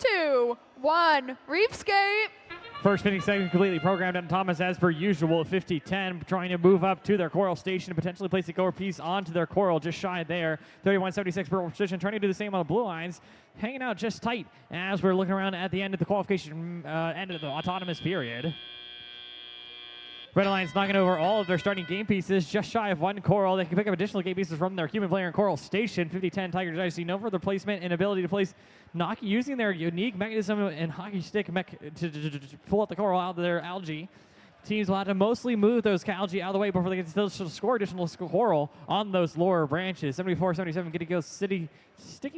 2, 1, Reefscape. First spinning segment completely programmed on Thomas as per usual. 50-10 trying to move up to their coral station and potentially place a goer piece onto their coral just shy there. 31-76 per position, trying to do the same on the blue lines. Hanging out just tight as we're looking around at the end of the qualification, end of the autonomous period. Red Alliance knocking over all of their starting game pieces, just shy of one coral. They can pick up additional game pieces from their human player and coral station. 50-10 Tiger Dynasty, no further placement and ability to place Naki using their unique mechanism and hockey stick to pull out the coral out of their algae. Teams will have to mostly move those algae out of the way before they can still score additional coral on those lower branches. 74-77 getting go sticking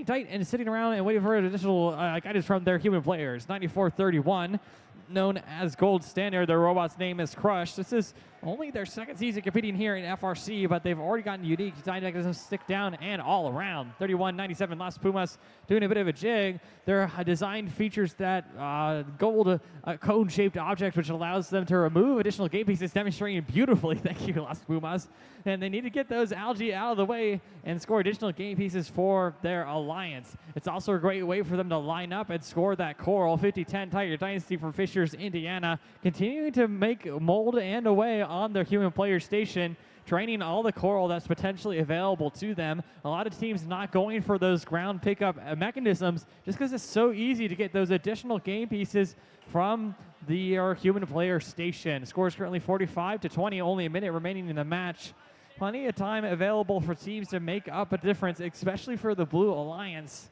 tight and sitting around and waiting for additional guidance from their human players. 94-31. Known as Gold Standard, their robot's name is Crush. This is only their second season competing here in FRC, but they've already gotten unique design mechanisms stick down and all around. 31-97 Las Pumas doing a bit of a jig. Their design features that gold cone-shaped object, which allows them to remove additional game pieces, demonstrating beautifully. Thank you, Las Pumas. And they need to get those algae out of the way and score additional game pieces for their alliance. It's also a great way for them to line up and score that coral. 50-10 Tiger Dynasty from FIRST Indiana, continuing to make mold and away on their human player station, training all the coral that's potentially available to them. A lot of teams not going for those ground pickup mechanisms just because it's so easy to get those additional game pieces from the human player station. Score is currently 45-20, only a minute remaining in the match. Plenty of time available for teams to make up a difference, especially for the Blue Alliance.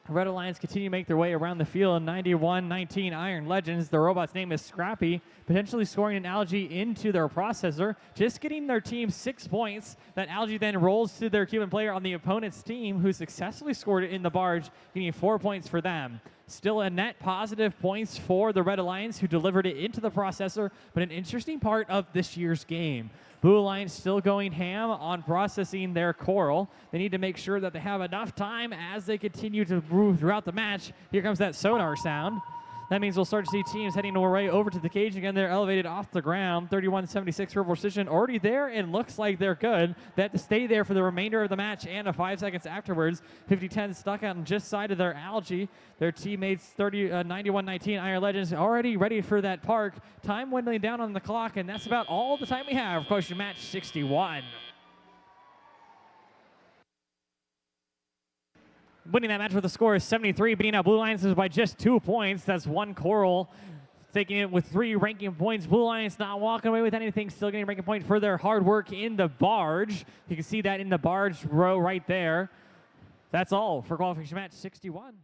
Red Alliance continue to make their way around the field. 91-19 Iron Legends. The robot's name is Scrappy, potentially scoring an algae into their processor, just getting their team 6 points. That algae then rolls to their human player on the opponent's team, who successfully scored it in the barge, getting 4 points for them. Still a net positive points for the Red Alliance, who delivered it into the processor, but an interesting part of this year's game. Blue Alliance still going ham on processing their coral. They need to make sure that they have enough time as they continue to move throughout the match. Here comes that sonar sound. That means we'll start to see teams heading right over to the cage again. They're elevated off the ground. 31-76 for position already there and looks like they're good. They have to stay there for the remainder of the match and 5 seconds afterwards. 50-10 stuck on just side of their algae. Their teammates 91-19 Iron Legends already ready for that park. Time dwindling down on the clock, and that's about all the time we have. Question match 61. Winning that match with a score of 73, beating out Blue Alliance by just 2 points. That's one coral, taking it with 3 ranking points. Blue Alliance not walking away with anything, still getting a ranking point for their hard work in the barge. You can see that in the barge row right there. That's all for qualification match 61.